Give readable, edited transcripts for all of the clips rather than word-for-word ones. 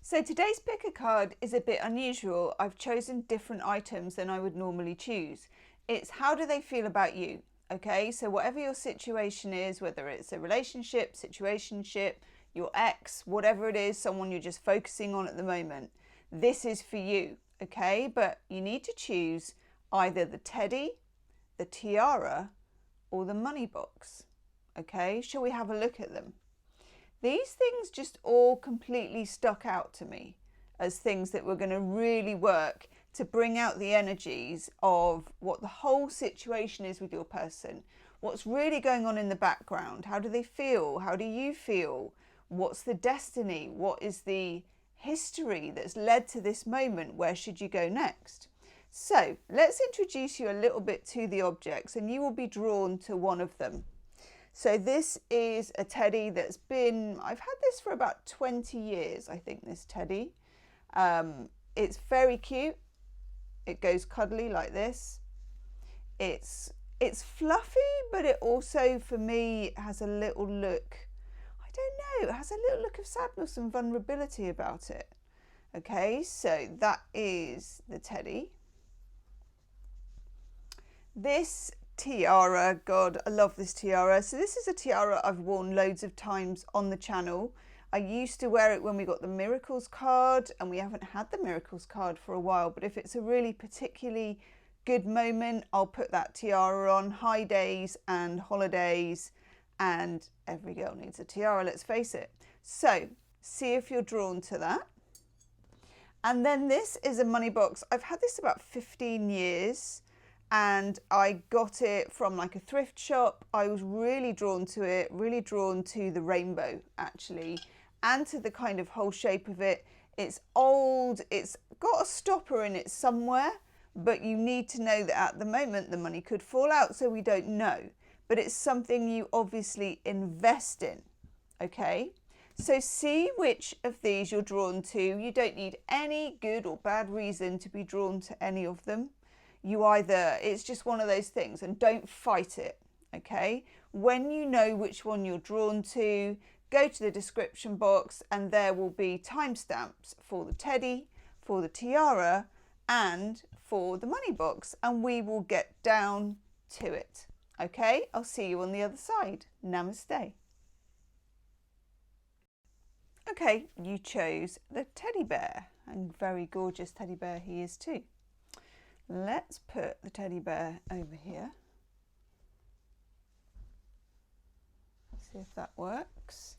So today's pick a card is a bit unusual. I've chosen different items than I would normally choose. It's how do they feel about you? Okay, so whatever your situation is, whether it's a relationship, situationship, your ex, whatever it is, someone you're just focusing on at the moment, this is for you, okay? But you need to choose either the teddy, the tiara, or the money box, okay? Shall we have a look at them? These things just all completely stuck out to me as things that were going to really work to bring out the energies of what the whole situation is with your person. What's really going on in the background? How do they feel? How do you feel? What's the destiny? What is the history that's led to this moment? Where should you go next? So let's introduce you a little bit to the objects and you will be drawn to one of them. So this is a teddy that's been, I've had this for about 20 years, I think, this teddy. It's very cute. It goes cuddly like this. It's fluffy, but it also, for me, has a little look, I don't know, it has a little look of sadness and vulnerability about it. Okay, so that is the teddy. This tiara, God, I love this tiara. So this is a tiara I've worn loads of times on the channel. I used to wear it when we got the Miracles card, and we haven't had the Miracles card for a while, but if it's a really particularly good moment, I'll put that tiara on. High days and holidays, and every girl needs a tiara, let's face it. So see if you're drawn to that. And then this is a money box. I've had this about 15 years. And I got it from like a thrift shop. I was really drawn to it, really drawn to the rainbow actually, and to the kind of whole shape of it. It's old, it's got a stopper in it somewhere, but you need to know that at the moment the money could fall out, so we don't know. But it's something you obviously invest in, okay? So see which of these you're drawn to. You don't need any good or bad reason to be drawn to any of them. You either, it's just one of those things, and don't fight it, okay? When you know which one you're drawn to, go to the description box and there will be timestamps for the teddy, for the tiara, and for the money box, and we will get down to it, okay? I'll see you on the other side. Namaste. Okay, you chose the teddy bear, and very gorgeous teddy bear he is too. Let's put the teddy bear over here. See if that works.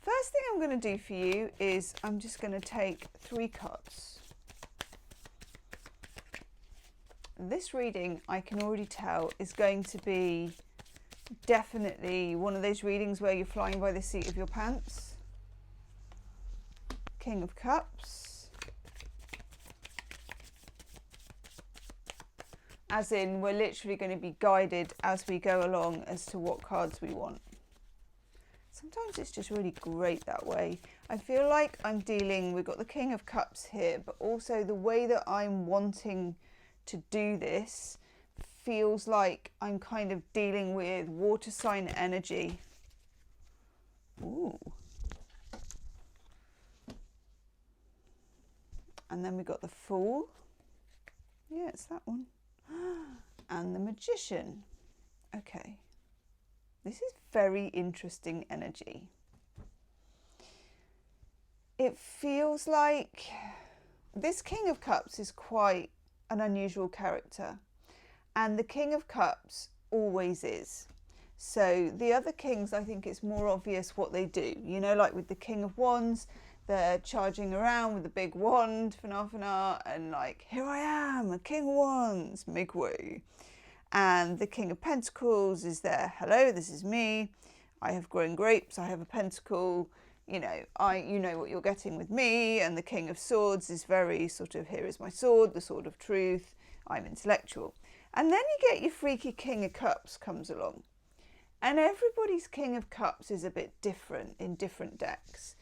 First thing I'm going to do for you is I'm just going to take 3 cards. This reading, I can already tell, is going to be definitely one of those readings where you're flying by the seat of your pants. King of Cups. As in, we're literally going to be guided as we go along as to what cards we want. Sometimes it's just really great that way. I feel like I'm dealing, we've got the King of Cups here, but also the way that I'm wanting to do this feels like I'm kind of dealing with water sign energy. Ooh. And then we got the Fool. Yeah, it's that one. And the Magician. Okay, this is very interesting energy. It feels like this King of Cups is quite an unusual character, and the King of Cups always is. So the other kings, I think it's more obvious what they do, you know, like with the King of Wands, they're charging around with a big wand, and like, here I am, a King of Wands, make way. And the King of Pentacles is there, hello, this is me, I have grown grapes, I have a pentacle, you know what you're getting with me. And the King of Swords is very sort of, here is my sword, the sword of truth, I'm intellectual. And then you get your freaky King of Cups comes along. And everybody's King of Cups is a bit different in different decks.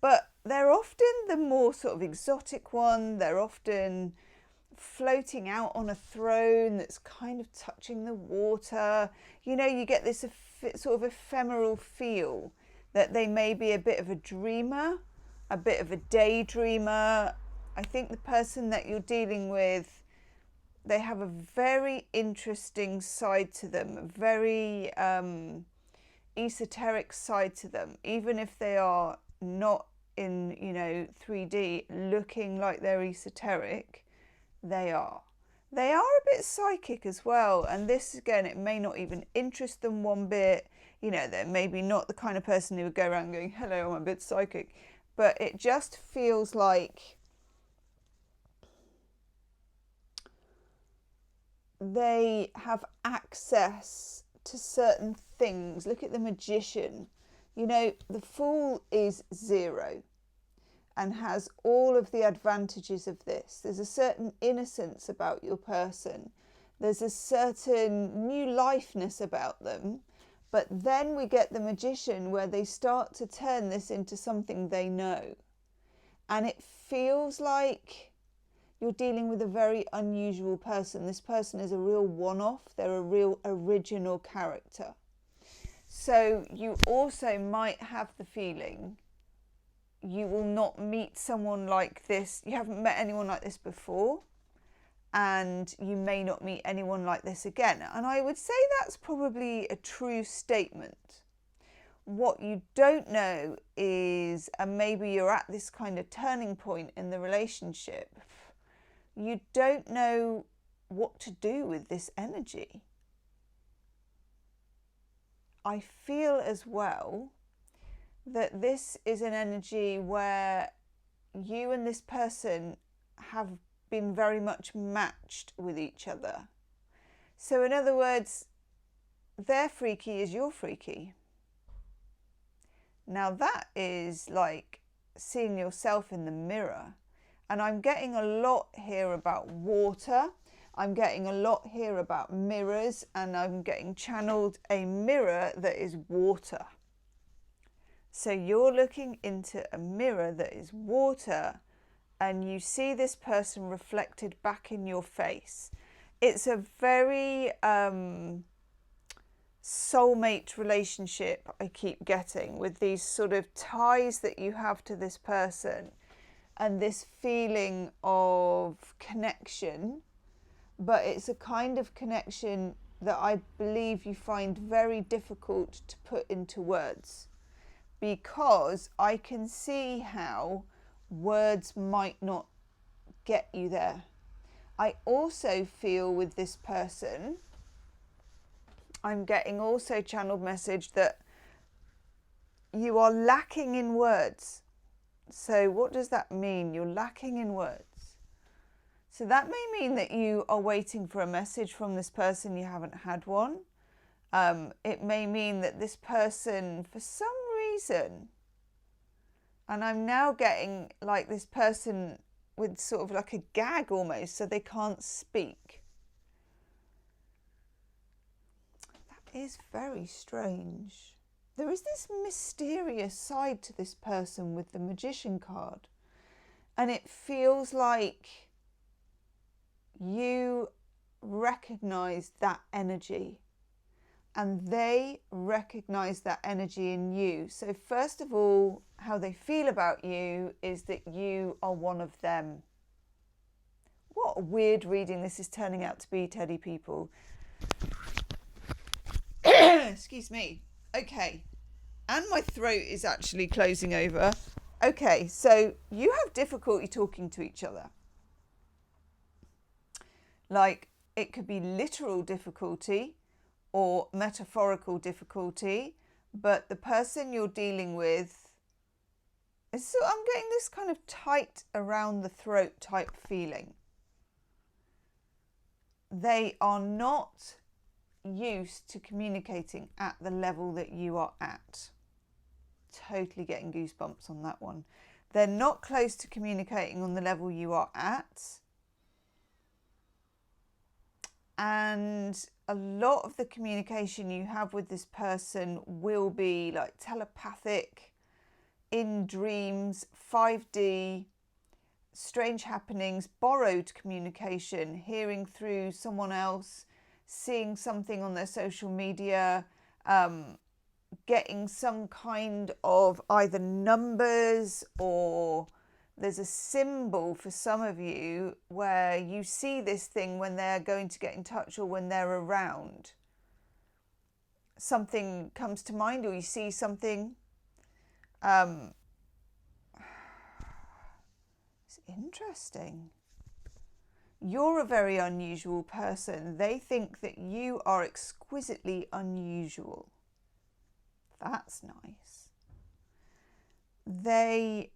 But they're often the more sort of exotic one. They're often floating out on a throne that's kind of touching the water. You know, you get this sort of ephemeral feel that they may be a bit of a dreamer. a bit of a daydreamer. I think the person that you're dealing with, they have a very interesting side to them, a very esoteric side to them, even if they are not in 3D looking like they're esoteric. They are a bit psychic as well, and this again, it may not even interest them one bit. They're maybe not the kind of person who would go around going, hello, I'm a bit psychic, but it just feels like they have access to certain things. Look at the magician. The fool is 0 and has all of the advantages of this. There's a certain innocence about your person. There's a certain new lifeness about them. But then we get the magician, where they start to turn this into something they know. And it feels like you're dealing with a very unusual person. This person is a real one-off. They're a real original character. So you also might have the feeling you will not meet someone like this. You haven't met anyone like this before, and you may not meet anyone like this again. And I would say that's probably a true statement. What you don't know is, and maybe you're at this kind of turning point in the relationship, you don't know what to do with this energy. I feel as well that this is an energy where you and this person have been very much matched with each other. So in other words, they're freaky as you're freaky. Now that is like seeing yourself in the mirror. And I'm getting a lot here about water. I'm getting a lot here about mirrors, and I'm getting channeled a mirror that is water. So you're looking into a mirror that is water, and you see this person reflected back in your face. It's a very soulmate relationship I keep getting, with these sort of ties that you have to this person and this feeling of connection. But it's a kind of connection that I believe you find very difficult to put into words, because I can see how words might not get you there. I also feel with this person, I'm getting also channeled message that you are lacking in words. So what does that mean? You're lacking in words. So that may mean that you are waiting for a message from this person, you haven't had one. It may mean that this person, for some reason, and I'm now getting like this person with sort of like a gag almost, so they can't speak. That is very strange. There is this mysterious side to this person with the Magician card, and it feels like you recognize that energy and they recognize that energy in you. So first of all, how they feel about you is that you are one of them. What a weird reading this is turning out to be, teddy people. Excuse me. Okay, and my throat is actually closing over. Okay, so you have difficulty talking to each other. Like, it could be literal difficulty or metaphorical difficulty, but the person you're dealing with is, so I'm getting this kind of tight around the throat type feeling. They are not used to communicating at the level that you are at. Totally getting goosebumps on that one. They're not close to communicating on the level you are at. And a lot of the communication you have with this person will be like telepathic, in dreams, 5D, strange happenings, borrowed communication, hearing through someone else, seeing something on their social media. getting some kind of either numbers, or there's a symbol for some of you where you see this thing when they're going to get in touch or when they're around. Something comes to mind, or you see something. It's interesting. You're a very unusual person. They think that you are exquisitely unusual. That's nice. They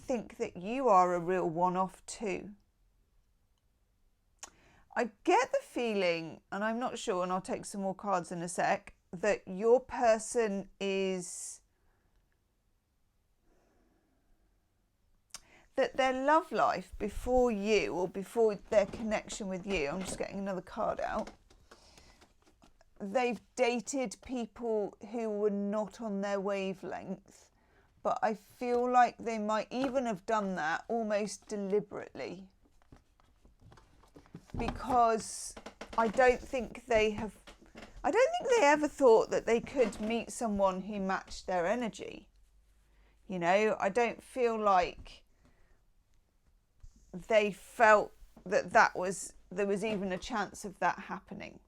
think that you are a real one-off too. I get the feeling, and I'm not sure, and I'll take some more cards in a sec, that your person is... that their love life before you, or before their connection with you, I'm just getting another card out, they've dated people who were not on their wavelength, but I feel like they might even have done that almost deliberately, because I don't think they ever thought that they could meet someone who matched their energy. You know, I don't feel like they felt that there was even a chance of that happening.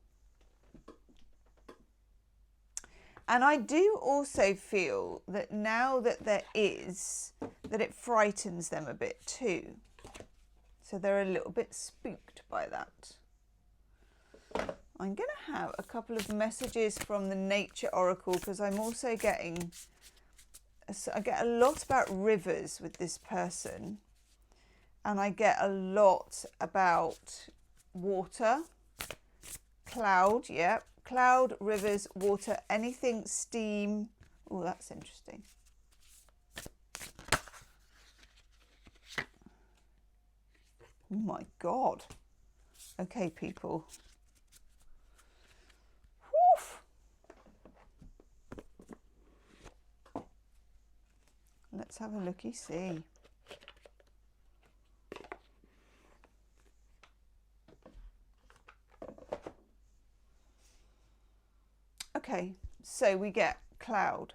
And I do also feel that now that there is, that it frightens them a bit too. So they're a little bit spooked by that. I'm going to have a couple of messages from the Nature Oracle, because I'm also getting, I get a lot about rivers with this person. And I get a lot about water, cloud, yeah. Cloud, rivers, water, anything, steam. Oh, that's interesting. Oh my God. Okay, people. Woof. Let's have a looky-see. Okay, so we get cloud.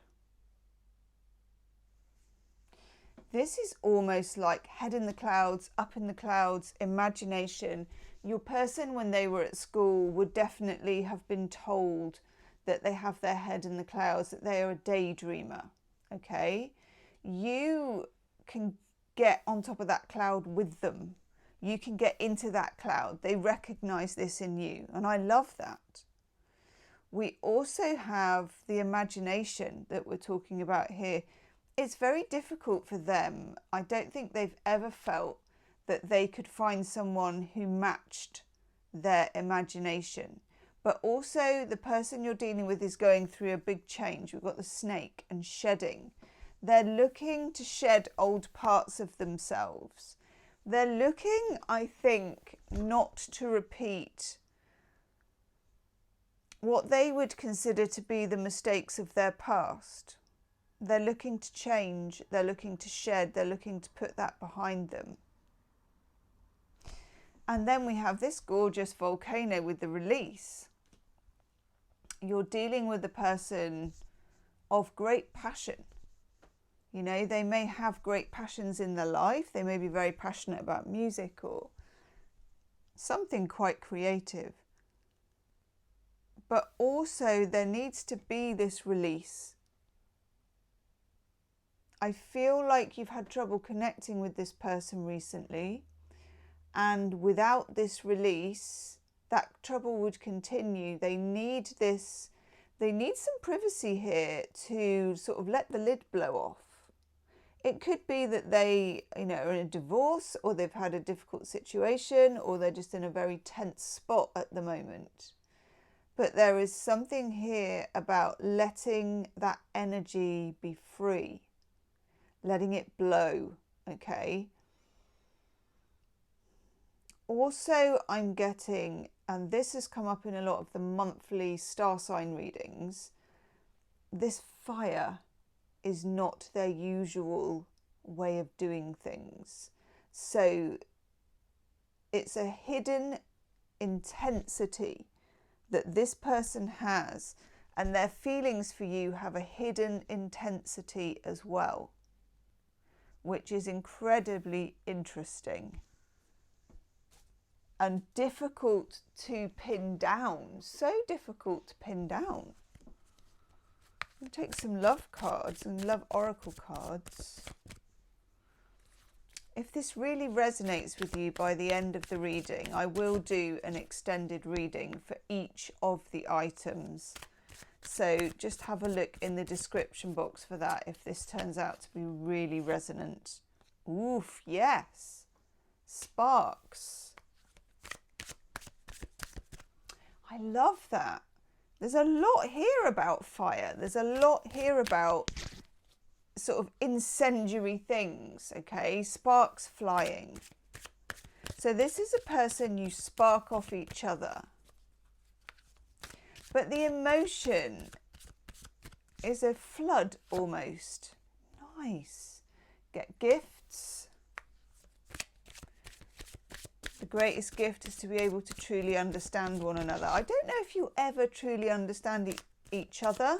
This is almost like head in the clouds, up in the clouds, imagination. Your person, when they were at school, would definitely have been told that they have their head in the clouds, that they are a daydreamer, okay? You can get on top of that cloud with them. You can get into that cloud. They recognize this in you, and I love that. We also have the imagination that we're talking about here. It's very difficult for them. I don't think they've ever felt that they could find someone who matched their imagination. But also the person you're dealing with is going through a big change. We've got the snake and shedding. They're looking to shed old parts of themselves. They're looking, I think, not to repeat what they would consider to be the mistakes of their past. They're looking to change, they're looking to shed, they're looking to put that behind them. And then we have this gorgeous volcano with the release. You're dealing with a person of great passion. You know, they may have great passions in their life. They may be very passionate about music or something quite creative. But also there needs to be this release. I feel like you've had trouble connecting with this person recently, and without this release, that trouble would continue. They need this, they need some privacy here to sort of let the lid blow off. It could be that they, you know, are in a divorce, or they've had a difficult situation, or they're just in a very tense spot at the moment. But there is something here about letting that energy be free, letting it blow, okay? Also, I'm getting, and this has come up in a lot of the monthly star sign readings, this fire is not their usual way of doing things. So it's a hidden intensity that this person has, And their feelings for you have a hidden intensity as well, which is incredibly interesting and difficult to pin down. So difficult to pin down. We'll take some love cards and love oracle cards. If this really resonates with you by the end of the reading, I will do an extended reading for each of the items. So just have a look in the description box for that if this turns out to be really resonant. Oof, yes. Sparks. I love that. There's a lot here about fire. There's a lot here about sort of incendiary things, okay? Sparks flying. So this is a person you spark off each other. But the emotion is a flood almost. Nice. Get gifts. The greatest gift is to be able to truly understand one another. I don't know if you ever truly understand each other,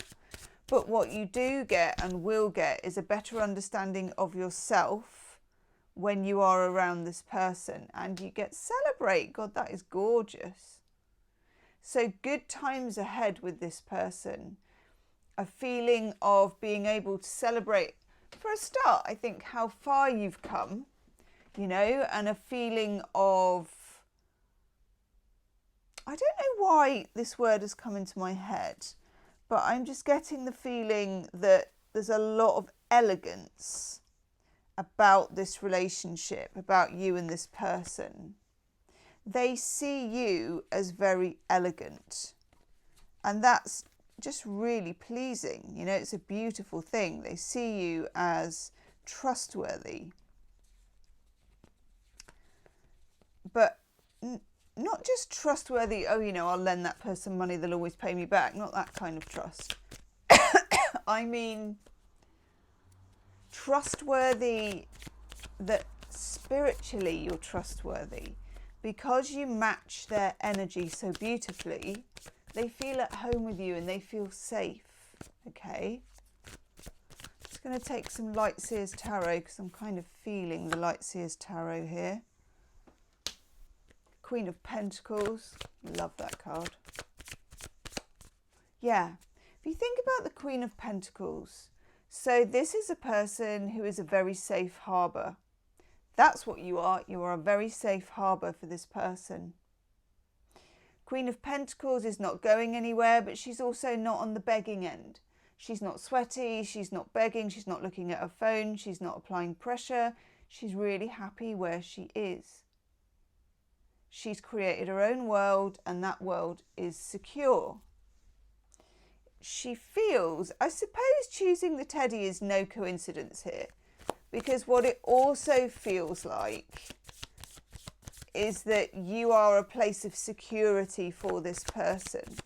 but what you do get and will get is a better understanding of yourself when you are around this person, and you get celebrate. God, that is gorgeous. So good times ahead with this person. A feeling of being able to celebrate, for a start, I think, how far you've come, you know, and a feeling of, I don't know why this word has come into my head, but I'm just getting the feeling that there's a lot of elegance about this relationship, about you and this person. They see you as very elegant, and that's just really pleasing. You know, it's a beautiful thing. They see you as trustworthy, but not just trustworthy, oh, you know, I'll lend that person money, they'll always pay me back. Not that kind of trust. I mean trustworthy, that spiritually you're trustworthy. Because you match their energy so beautifully, they feel at home with you and they feel safe, okay? Just going to take some Lightseers Tarot because I'm kind of feeling the Lightseers Tarot here. Queen of Pentacles, love that card. Yeah, if you think about the Queen of Pentacles, so this is a person who is a very safe harbour. That's what you are. You are a very safe harbour for this person. Queen of Pentacles is not going anywhere, but she's also not on the begging end. She's not sweaty, she's not begging, she's not looking at her phone, she's not applying pressure. She's really happy where she is. She's created her own world, and that world is secure. She feels, I suppose choosing the teddy is no coincidence here, because what it also feels like is that you are a place of security for this person,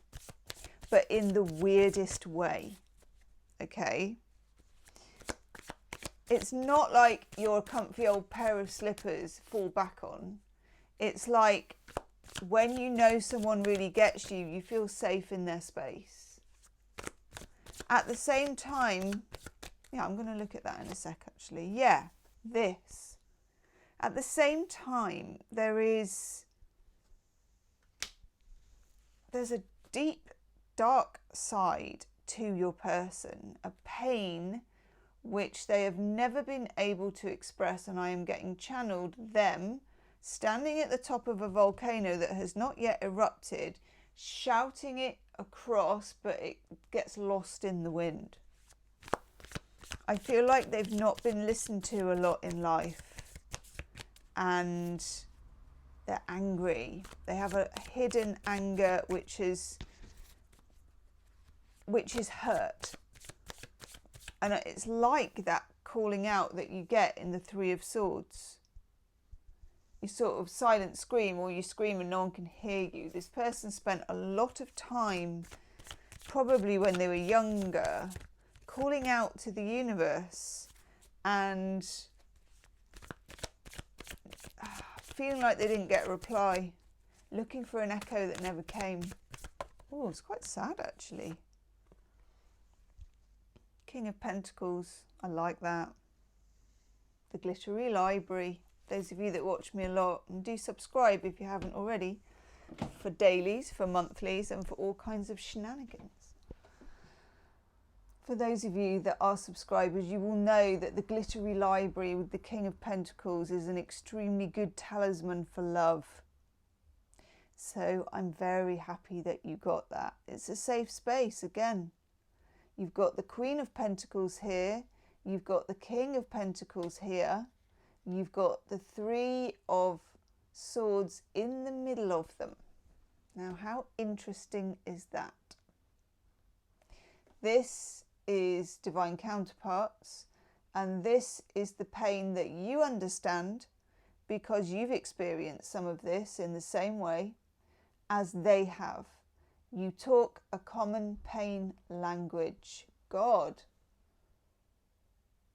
but in the weirdest way, okay? It's not like you're a comfy old pair of slippers fall back on. It's like when you know someone really gets you, you feel safe in their space. At the same time, yeah, I'm going to look at that in a sec actually. Yeah, this. At the same time, there's a deep, dark side to your person, a pain which they have never been able to express, and I am getting channeled them standing at the top of a volcano that has not yet erupted, shouting it across, but it gets lost in the wind. I feel like they've not been listened to a lot in life, and they're angry. They have a hidden anger which is hurt. And it's like that calling out that you get in the Three of Swords. You sort of silent scream, or you scream and no one can hear you. This person spent a lot of time, probably when they were younger, calling out to the universe and feeling like they didn't get a reply, looking for an echo that never came. Oh, it's quite sad actually. King of Pentacles, I like that. The Glittery Library. Those of you that watch me a lot, and do subscribe if you haven't already, for dailies, for monthlies, and for all kinds of shenanigans. For those of you that are subscribers, you will know that the Glittery Library with the King of Pentacles is an extremely good talisman for love. So I'm very happy that you got that. It's a safe space again. You've got the Queen of Pentacles here. You've got the King of Pentacles here. You've got the Three of Swords in the middle of them. Now, how interesting is that? This is divine counterparts, and this is the pain that you understand because you've experienced some of this in the same way as they have. You talk a common pain language. God.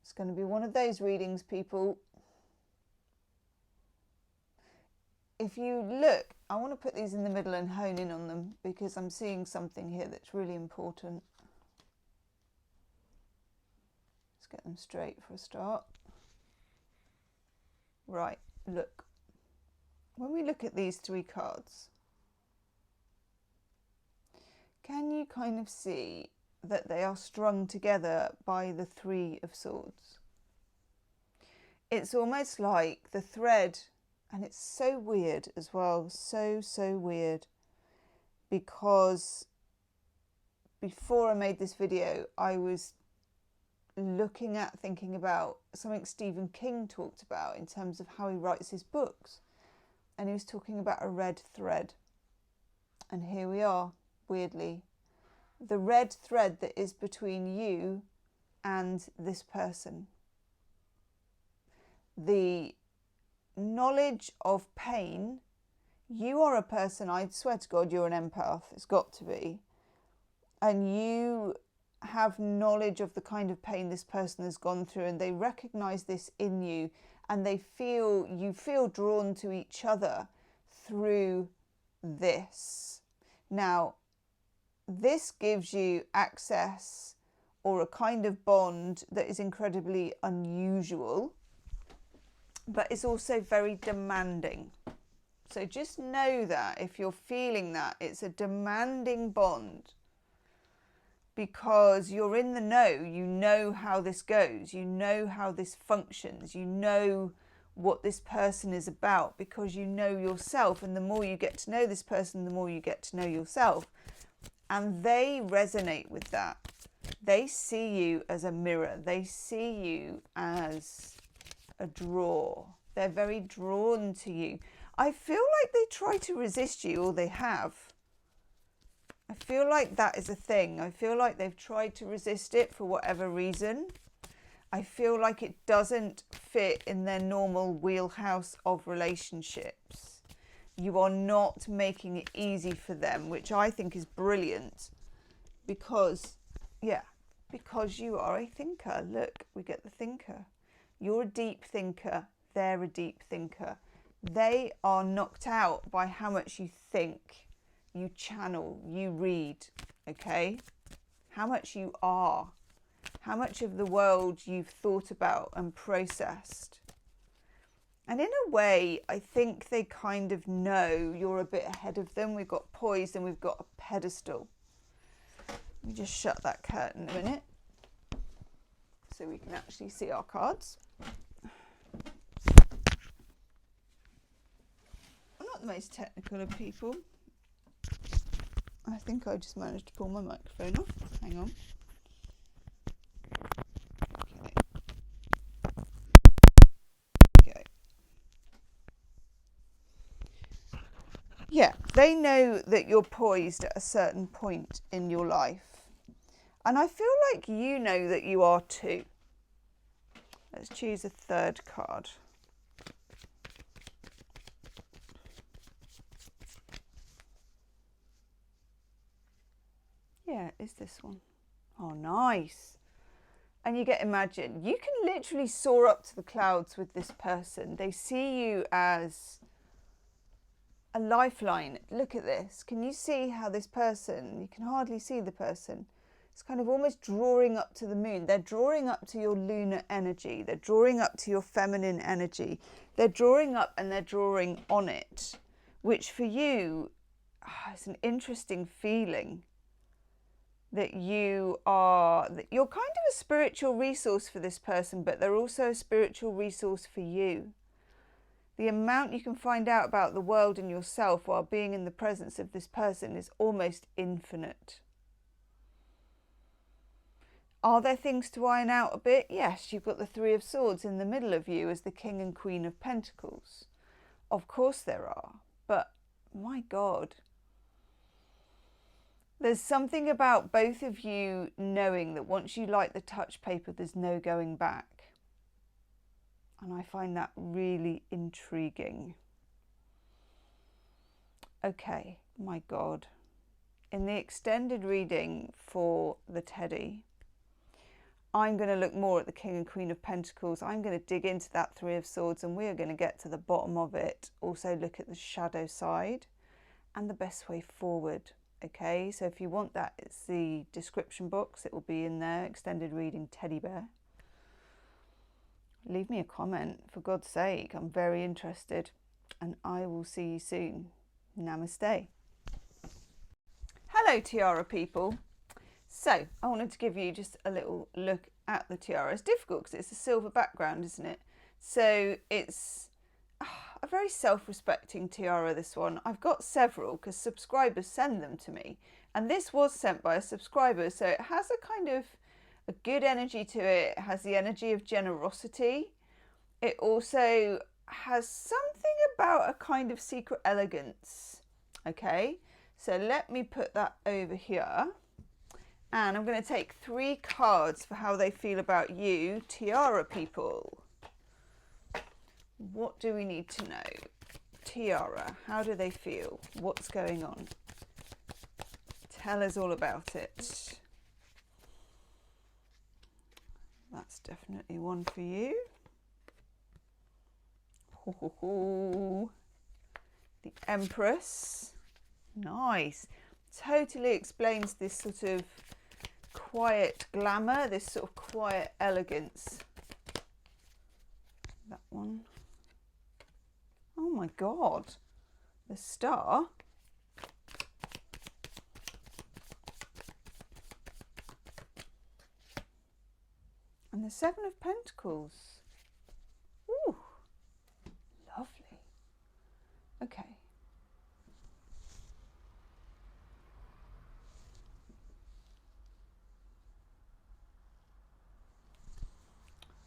It's going to be one of those readings, people. If you look, I want to put these in the middle and hone in on them because I'm seeing something here that's really important. Let's get them straight for a start. Right, look. When we look at these three cards, can you kind of see that they are strung together by the Three of Swords? It's almost like the thread, and it's so weird as well, so weird, because before I made this video, I was thinking about something Stephen King talked about in terms of how he writes his books. And he was talking about a red thread. And here we are, weirdly. The red thread that is between you and this person. The knowledge of pain. You are a person, I swear to God, you're an empath. It's got to be. And you have knowledge of the kind of pain this person has gone through, and they recognize this in you, and you feel drawn to each other through this. Now, this gives you access or a kind of bond that is incredibly unusual, but it's also very demanding. So just know that if you're feeling that, it's a demanding bond. Because you're in the know, you know how this goes, you know how this functions, you know what this person is about because you know yourself, and the more you get to know this person, the more you get to know yourself. And they resonate with that. They see you as a mirror, they see you as a draw. They're very drawn to you. I feel like they try to resist you, or they have. I feel like that is a thing. I feel like they've tried to resist it for whatever reason. I feel like it doesn't fit in their normal wheelhouse of relationships. You are not making it easy for them, which I think is brilliant because you are a thinker. Look, we get the thinker. You're a deep thinker. They're a deep thinker. They are knocked out by how much you think. You channel, you read, okay? How much you are, how much of the world you've thought about and processed. And in a way, I think they kind of know you're a bit ahead of them. We've got poised and we've got a pedestal. Let me just shut that curtain a minute so we can actually see our cards. I'm not the most technical of people. I think I just managed to pull my microphone off. Hang on. Okay. Yeah, they know that you're poised at a certain point in your life. And I feel like you know that you are too. Let's choose a third card. Yeah, it's this one. Oh, nice. And you get imagine. You can literally soar up to the clouds with this person. They see you as a lifeline. Look at this. Can you see how this person, you can hardly see the person. It's kind of almost drawing up to the moon. They're drawing up to your lunar energy. They're drawing up to your feminine energy. They're drawing up and they're drawing on it, which for you, it's an interesting feeling that you're kind of a spiritual resource for this person, but they're also a spiritual resource for you. The amount you can find out about the world and yourself while being in the presence of this person is almost infinite. Are there things to iron out a bit? Yes, you've got the Three of Swords in the middle of you as the King and Queen of Pentacles. Of course there are, but my God. There's something about both of you knowing that once you light the touch paper, there's no going back. And I find that really intriguing. Okay, my God. In the extended reading for the Teddy, I'm going to look more at the King and Queen of Pentacles. I'm going to dig into that Three of Swords and we're going to get to the bottom of it. Also look at the shadow side and the best way forward. Okay, so if you want that, it's the description box. It will be in there, extended reading Teddy Bear. Leave me a comment, for God's sake. I'm very interested and I will see you soon. Namaste. Hello, Tiara people. So I wanted to give you just a little look at the tiara. It's difficult because it's a silver background, isn't it? So it's a very self-respecting tiara, this one. I've got several because subscribers send them to me. And this was sent by a subscriber. So it has a kind of a good energy to it. It has the energy of generosity. It also has something about a kind of secret elegance. Okay, so let me put that over here. And I'm going to take 3 cards for how they feel about you, Tiara people. What do we need to know? Tiara, how do they feel? What's going on? Tell us all about it. That's definitely one for you. The Empress. Nice. Totally explains this sort of quiet glamour, this sort of quiet elegance. That one. Oh my God. The Star. And the Seven of Pentacles. Ooh, lovely. Okay.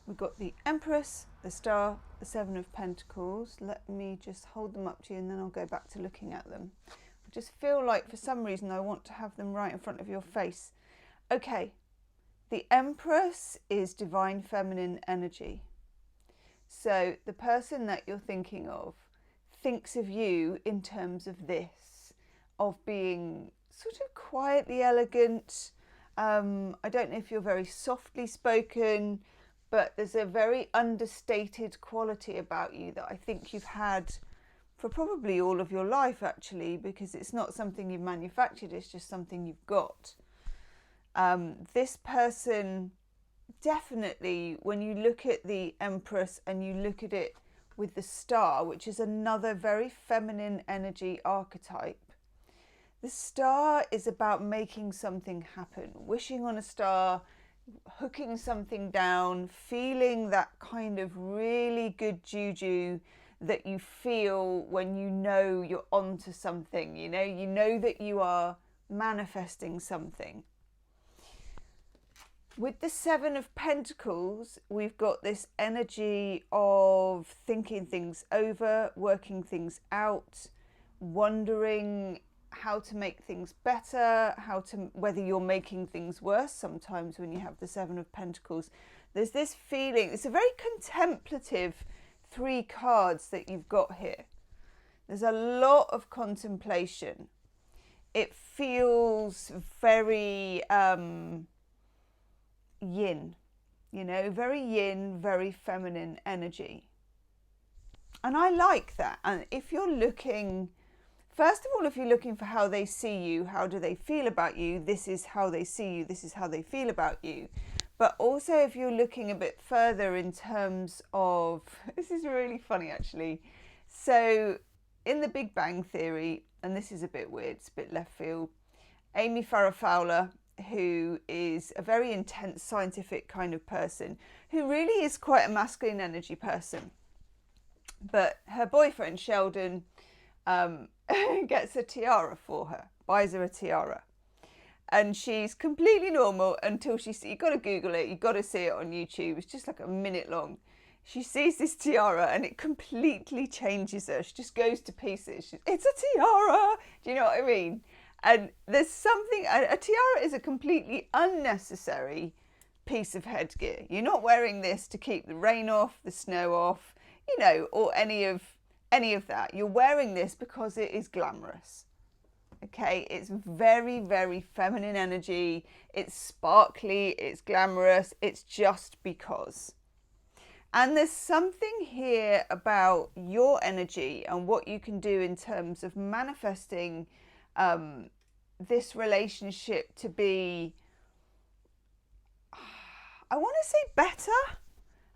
We've got the Empress, the Star, the Seven of Pentacles. Let me just hold them up to you and then I'll go back to looking at them. I just feel like for some reason I want to have them right in front of your face. Okay, the Empress is divine feminine energy. So the person that you're thinking of thinks of you in terms of this, of being sort of quietly elegant. I don't know if you're very softly spoken, but there's a very understated quality about you that I think you've had for probably all of your life, actually, because it's not something you've manufactured, it's just something you've got. This person, definitely, when you look at the Empress and you look at it with the Star, which is another very feminine energy archetype, the Star is about making something happen, wishing on a star, hooking something down, feeling that kind of really good juju that you feel when you know you're onto something, you know that you are manifesting something. With the Seven of Pentacles, we've got this energy of thinking things over, working things out, wondering how to make things better, whether you're making things worse sometimes when you have the Seven of Pentacles. There's this feeling, it's a very contemplative 3 cards that you've got here. There's a lot of contemplation. It feels very yin, very yin, very feminine energy. And I like that. And if you're looking First of all, if you're looking for how they see you, how do they feel about you, this is how they see you, this is how they feel about you. But also if you're looking a bit further in terms of, this is really funny actually. So in the Big Bang Theory, and this is a bit weird, it's a bit left field, Amy Farrah Fowler, who is a very intense scientific kind of person, who really is quite a masculine energy person. But her boyfriend, Sheldon, gets a tiara for her, buys her a tiara. And she's completely normal until she sees, you've got to Google it, you've got to see it on YouTube, it's just like a minute long. She sees this tiara and it completely changes her. She just goes to pieces. It's a tiara! Do you know what I mean? And there's something, a tiara is a completely unnecessary piece of headgear. You're not wearing this to keep the rain off, the snow off, you know, or any of that. You're wearing this because it is glamorous. Okay, it's very, very feminine energy. It's sparkly, it's glamorous, it's just because. And there's something here about your energy and what you can do in terms of manifesting this relationship to be, I want to say better.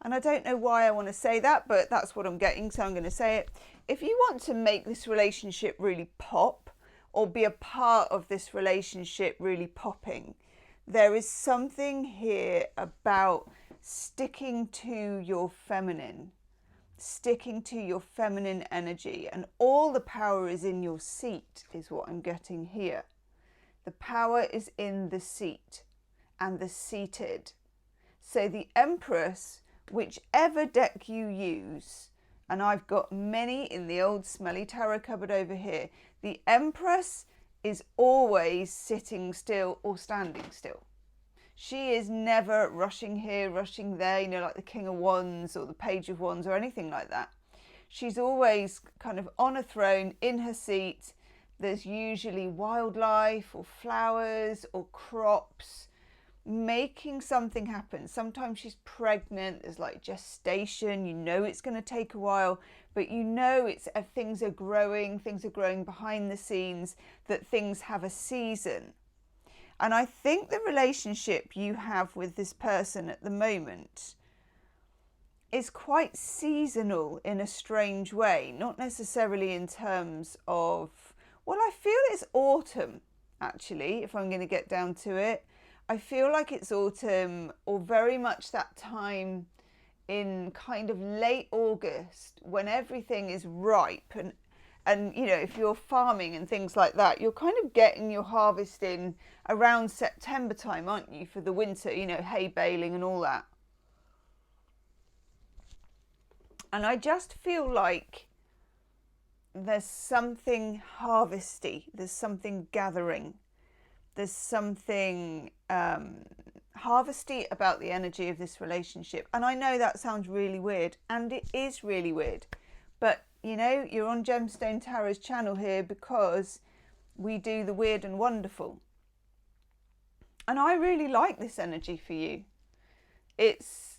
And I don't know why I want to say that, but that's what I'm getting, so I'm going to say it. If you want to make this relationship really pop, or be a part of this relationship really popping, there is something here about sticking to your feminine, sticking to your feminine energy, and all the power is in your seat, is what I'm getting here. The power is in the seat and the seated. So the Empress, whichever deck you use, and I've got many in the old smelly tarot cupboard over here, the Empress is always sitting still or standing still. She is never rushing here, rushing there, you know, like the King of Wands or the Page of Wands or anything like that. She's always kind of on a throne, in her seat. There's usually wildlife or flowers or crops, making something happen. Sometimes she's pregnant, there's like gestation, you know it's going to take a while, but you know it's things are growing behind the scenes, that things have a season. And I think the relationship you have with this person at the moment is quite seasonal in a strange way, not necessarily in terms of, well, I feel it's autumn actually, if I'm going to get down to it. I feel like it's autumn, or very much that time in kind of late August when everything is ripe, and you know, if you're farming and things like that, you're kind of getting your harvest in around September time, aren't you, for the winter, you know, hay baling and all that. And I just feel like there's something harvesty, there's something gathering. There's something harvesty about the energy of this relationship. And I know that sounds really weird, and it is really weird. But, you know, you're on Gemstone Tarot's channel here because we do the weird and wonderful. And I really like this energy for you. It's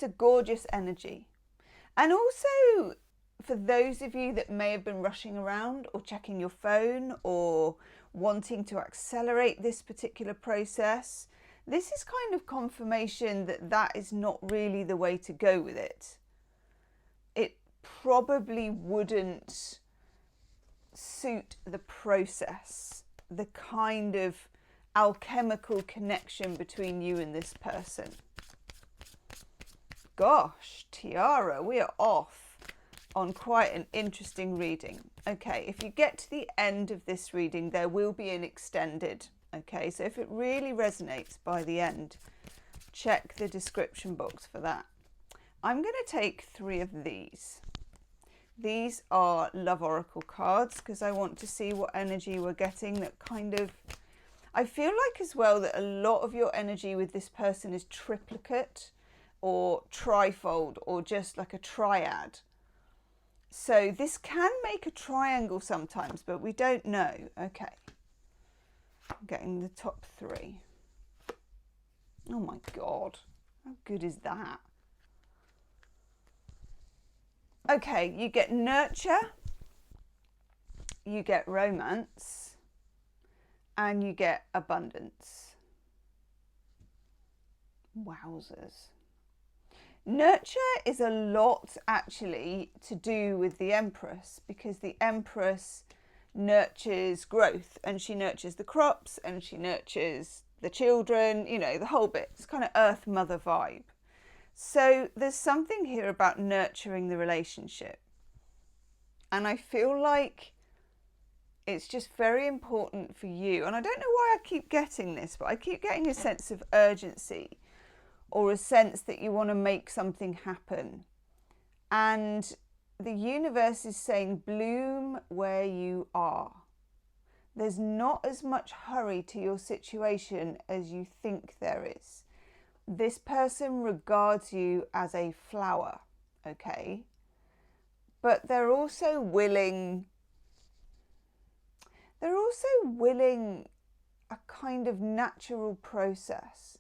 a gorgeous energy. And also, for those of you that may have been rushing around or checking your phone or wanting to accelerate this particular process, this is kind of confirmation that that is not really the way to go with it. It probably wouldn't suit the process, the kind of alchemical connection between you and this person. Gosh, Tiara, we are off on quite an interesting reading. Okay, if you get to the end of this reading, there will be an extended. Okay, so if it really resonates by the end, check the description box for that. I'm going to take 3 of these. These are Love Oracle cards because I want to see what energy we're getting that kind of, I feel like as well that a lot of your energy with this person is triplicate or trifold or just like a triad. So this can make a triangle sometimes, but we don't know. Okay. I'm getting the top 3. Oh my God. How good is that? Okay, you get nurture, you get romance and you get abundance. Wowzers. Nurture is a lot actually to do with the Empress, because the Empress nurtures growth and she nurtures the crops and she nurtures the children, you know, the whole bit. It's kind of Earth Mother vibe. So there's something here about nurturing the relationship. And I feel like it's just very important for you. And I don't know why I keep getting this, but I keep getting a sense of urgency, or a sense that you want to make something happen. And the universe is saying, bloom where you are. There's not as much hurry to your situation as you think there is. This person regards you as a flower, okay? But they're also willing a kind of natural process.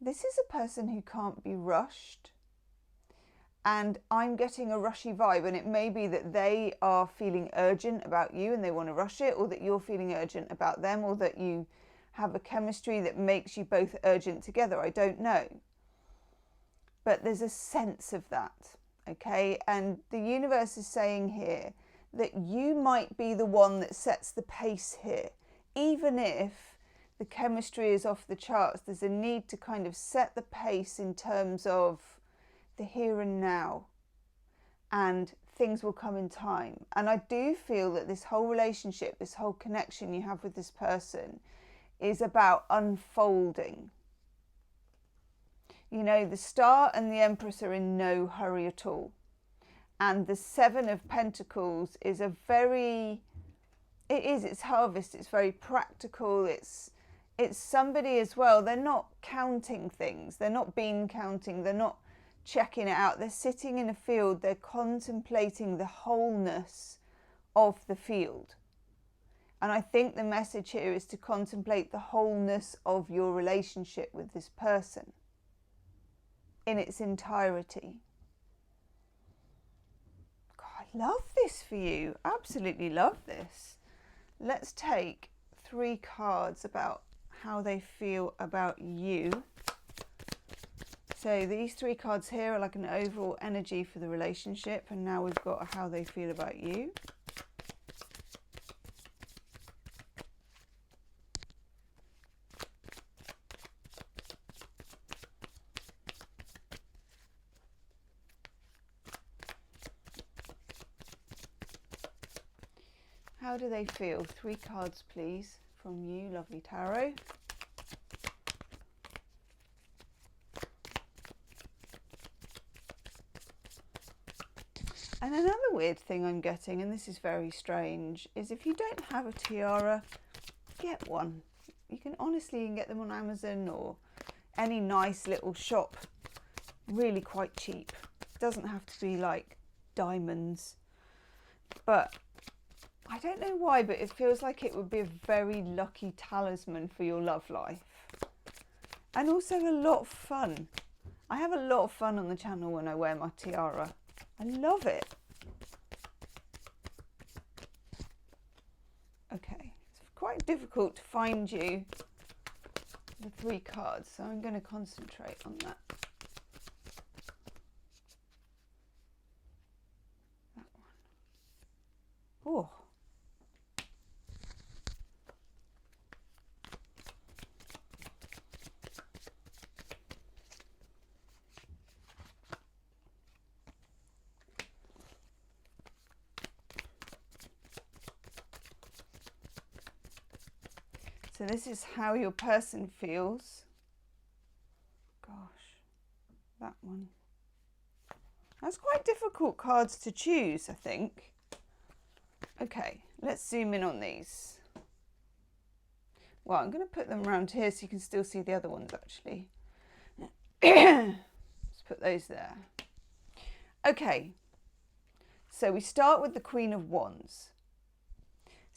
This is a person who can't be rushed. And I'm getting a rushy vibe, and it may be that they are feeling urgent about you and they want to rush it, or that you're feeling urgent about them, or that you have a chemistry that makes you both urgent together. I don't know. But there's a sense of that, okay? And the universe is saying here that you might be the one that sets the pace here. Even if the chemistry is off the charts, there's a need to kind of set the pace in terms of the here and now, and things will come in time. And I do feel that this whole relationship, this whole connection you have with this person is about unfolding. You know, the Star and the Empress are in no hurry at all. And the Seven of Pentacles is it's harvest, it's very practical, it's somebody as well. They're not counting things, they're not bean counting, they're not checking it out. They're sitting in a field, they're contemplating the wholeness of the field. And I think the message here is to contemplate the wholeness of your relationship with this person in its entirety. God, I love this for you. Absolutely love this. Let's take 3 cards about how they feel about you. So these 3 cards here are like an overall energy for the relationship, and now we've got how they feel about you. How do they feel? 3 cards, please, from you, lovely tarot. And another weird thing I'm getting, and this is very strange, is if you don't have a tiara, get one. You can honestly get them on Amazon or any nice little shop, really quite cheap. It doesn't have to be like diamonds. But I don't know why, but it feels like it would be a very lucky talisman for your love life. And also a lot of fun. I have a lot of fun on the channel when I wear my tiara. I love it. Okay, it's quite difficult to find you the 3 cards, so I'm going to concentrate on that. That one. Oh. So this is how your person feels. Gosh, that one. That's quite difficult cards to choose, I think. Okay, let's zoom in on these. Well, I'm going to put them around here so you can still see the other ones, actually. Let's put those there. Okay, so we start with the Queen of Wands.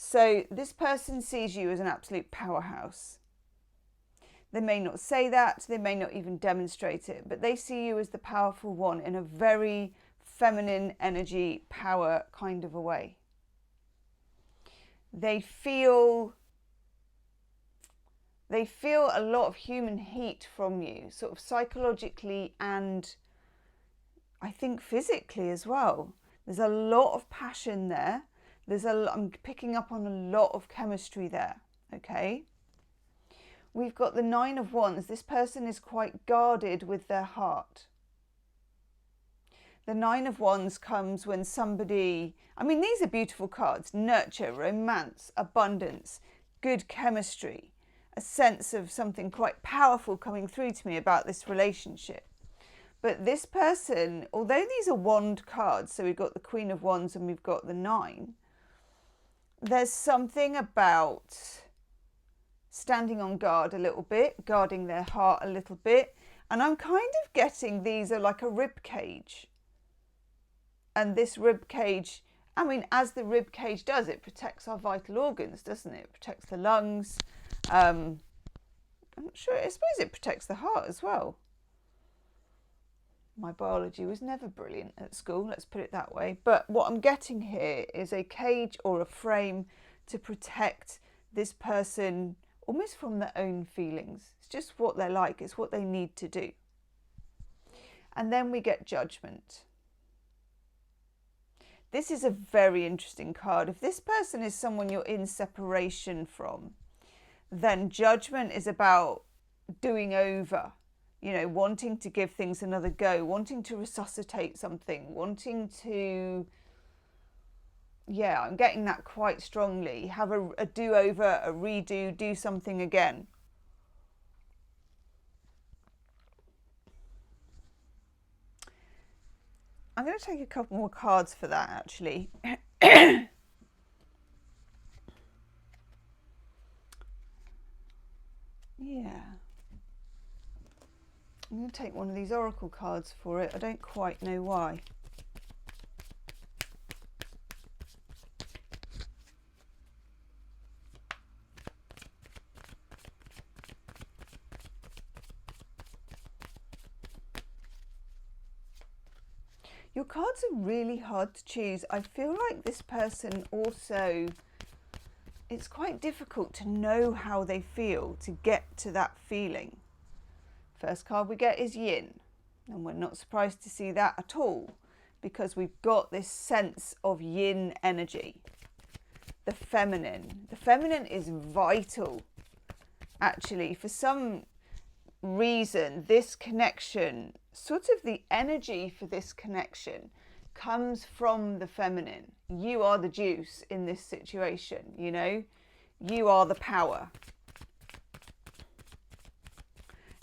So this person sees you as an absolute powerhouse. They may not say that, they may not even demonstrate it, but they see you as the powerful one in a very feminine energy, power kind of a way. They feel a lot of human heat from you, sort of psychologically and I think physically as well. There's a lot of passion there. I'm picking up on a lot of chemistry there, okay? We've got the Nine of Wands. This person is quite guarded with their heart. The Nine of Wands comes when somebody, I mean, these are beautiful cards: nurture, romance, abundance, good chemistry, a sense of something quite powerful coming through to me about this relationship. But this person, although these are wand cards, so we've got the Queen of Wands and we've got the Nine, there's something about standing on guard a little bit, guarding their heart a little bit. And I'm kind of getting these are like a rib cage. And this rib cage, I mean, as the rib cage does, it protects our vital organs, doesn't it? It protects the lungs. I'm not sure, I suppose it protects the heart as well. My biology was never brilliant at school, let's put it that way. But what I'm getting here is a cage or a frame to protect this person almost from their own feelings. It's just what they're like, it's what they need to do. And then we get Judgment. This is a very interesting card. If this person is someone you're in separation from, then Judgment is about doing over, you know, wanting to give things another go, wanting to resuscitate something, wanting to, yeah, I'm getting that quite strongly. Have a do-over, a redo, do something again. I'm going to take a couple more cards for that, actually. Yeah. I'm going to take one of these oracle cards for it. I don't quite know why. Your cards are really hard to choose. I feel like this person also, it's quite difficult to know how they feel, to get to that feeling. First card we get is Yin, and we're not surprised to see that at all because we've got this sense of Yin energy. The feminine. The feminine is vital. Actually, for some reason, this connection, sort of the energy for this connection comes from the feminine. You are the juice in this situation, you know? You are the power.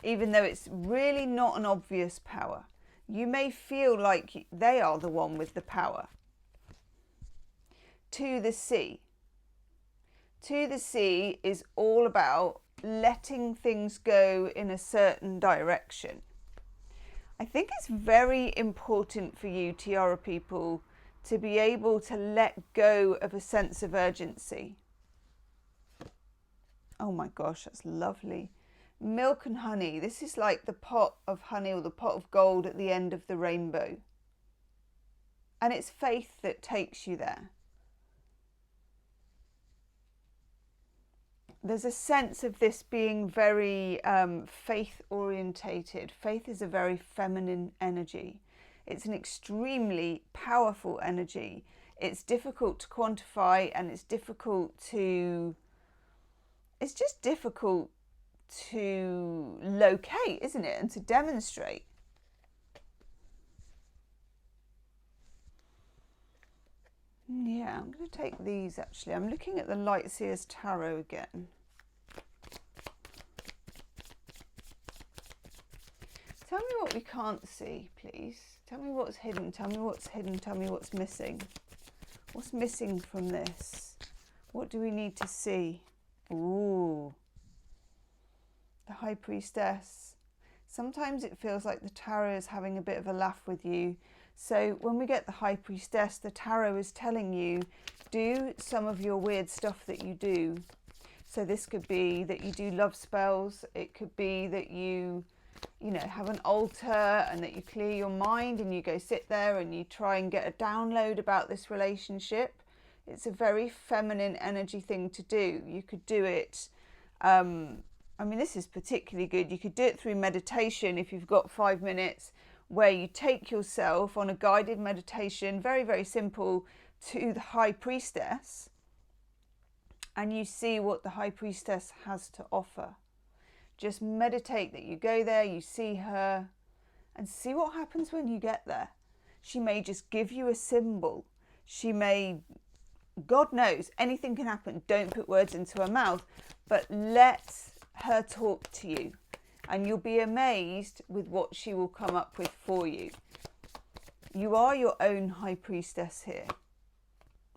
Even though it's really not an obvious power. You may feel like they are the one with the power. To the Sea. To the Sea is all about letting things go in a certain direction. I think it's very important for you, Tiara people, to be able to let go of a sense of urgency. Oh my gosh, that's lovely. Milk and honey. This is like the pot of honey or the pot of gold at the end of the rainbow. And it's faith that takes you there. There's a sense of this being very faith orientated. Faith is a very feminine energy. It's an extremely powerful energy. It's difficult to quantify and it's just difficult to locate, isn't it? And to demonstrate. Yeah, I'm going to take these actually. I'm looking at the Lightseer's Tarot again. Tell me what we can't see, please. Tell me what's hidden. Tell me what's hidden. Tell me what's missing. What's missing from this? What do we need to see? Ooh. The High Priestess. Sometimes it feels like the tarot is having a bit of a laugh with you. So when we get the High Priestess, the tarot is telling you, do some of your weird stuff that you do. So this could be that you do love spells. It could be that you have an altar and that you clear your mind and you go sit there and you try and get a download about this relationship. It's a very feminine energy thing to do. You could do it, I mean, this is particularly good. You could do it through meditation if you've got 5 minutes, where you take yourself on a guided meditation, very, very simple, to the High Priestess, and you see what the High Priestess has to offer. Just meditate that you go there, you see her, and see what happens when you get there. She may just give you a symbol. She may, God knows, anything can happen. Don't put words into her mouth, but let her talk to you, and you'll be amazed with what she will come up with for you. You are your own High Priestess here.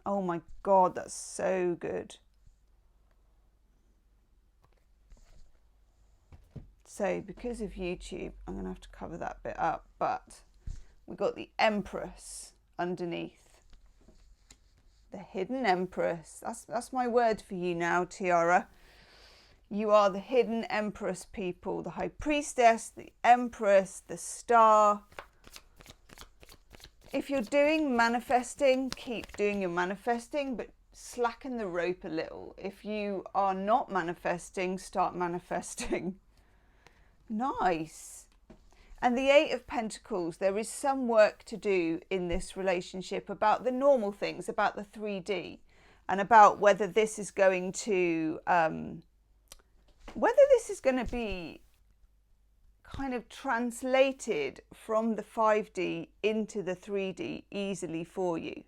Oh my God, that's so good. So because of YouTube, I'm going to have to cover that bit up, but we got the Empress underneath. The hidden Empress. That's my word for you now, Tiara. You are the hidden Empress, people. The High Priestess, the Empress, the Star. If you're doing manifesting, keep doing your manifesting, but slacken the rope a little. If you are not manifesting, start manifesting. Nice. And the Eight of Pentacles, there is some work to do in this relationship about the normal things, about the 3D, and about whether this is going to, be kind of translated from the 5D into the 3D easily for you.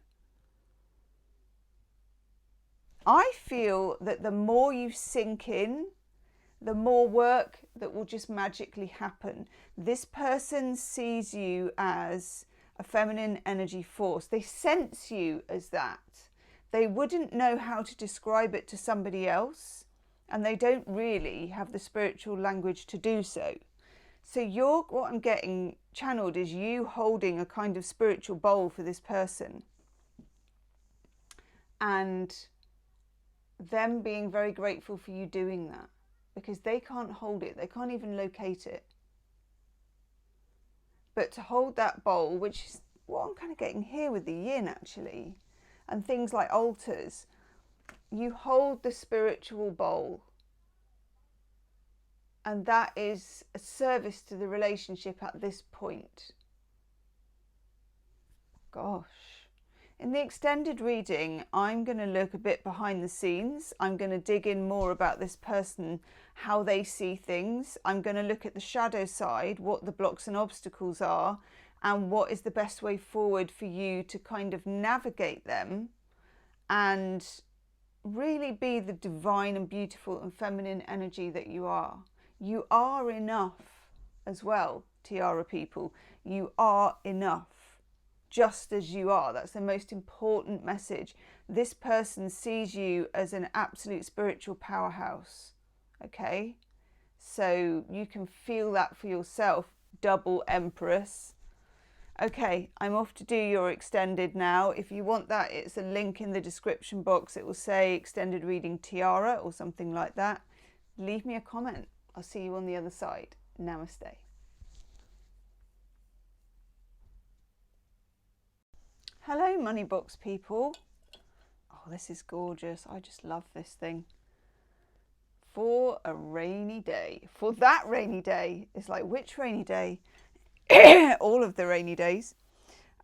I feel that the more you sink in, the more work that will just magically happen. This person sees you as a feminine energy force. They sense you as that. They wouldn't know how to describe it to somebody else, and they don't really have the spiritual language to do so. So what I'm getting channeled is you holding a kind of spiritual bowl for this person, and them being very grateful for you doing that, because they can't hold it. They can't even locate it. But to hold that bowl, which is what I'm kind of getting here with the yin actually, and things like altars, you hold the spiritual bowl. And that is a service to the relationship at this point. Gosh. In the extended reading, I'm going to look a bit behind the scenes. I'm going to dig in more about this person, how they see things. I'm going to look at the shadow side, what the blocks and obstacles are, and what is the best way forward for you to kind of navigate them and really be the divine and beautiful and feminine energy that you are. You are enough as well, Tiara people. You are enough. Just as you are. That's the most important message. This person sees you as an absolute spiritual powerhouse. Okay? So you can feel that for yourself. Double Empress. Okay, I'm off to do your extended now. If you want that, it's a link in the description box. It will say extended reading Tiara or something like that. Leave me a comment. I'll see you on the other side. Namaste. Hello, money box people. Oh, this is gorgeous. I just love this thing. For a rainy day. For that rainy day. It's like, which rainy day? All of the rainy days.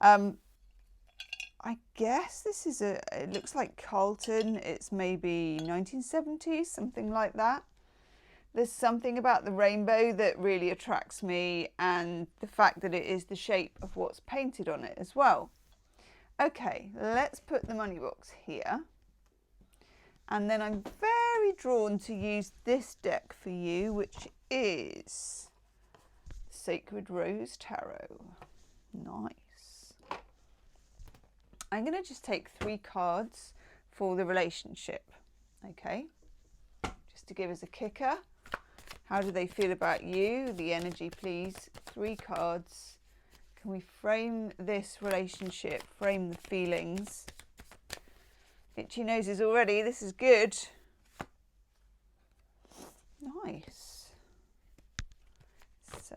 I guess this is it looks like Carlton. It's maybe 1970s, something like that. There's something about the rainbow that really attracts me, and the fact that it is the shape of what's painted on it as well. Okay, let's put the money box here. And then I'm very drawn to use this deck for you, which is Sacred Rose Tarot. Nice. I'm going to just take 3 cards for the relationship. Okay, just to give us a kicker. How do they feel about you? The energy, please. 3 cards. Can we frame this relationship, frame the feelings? Itchy noses already, this is good. Nice. So,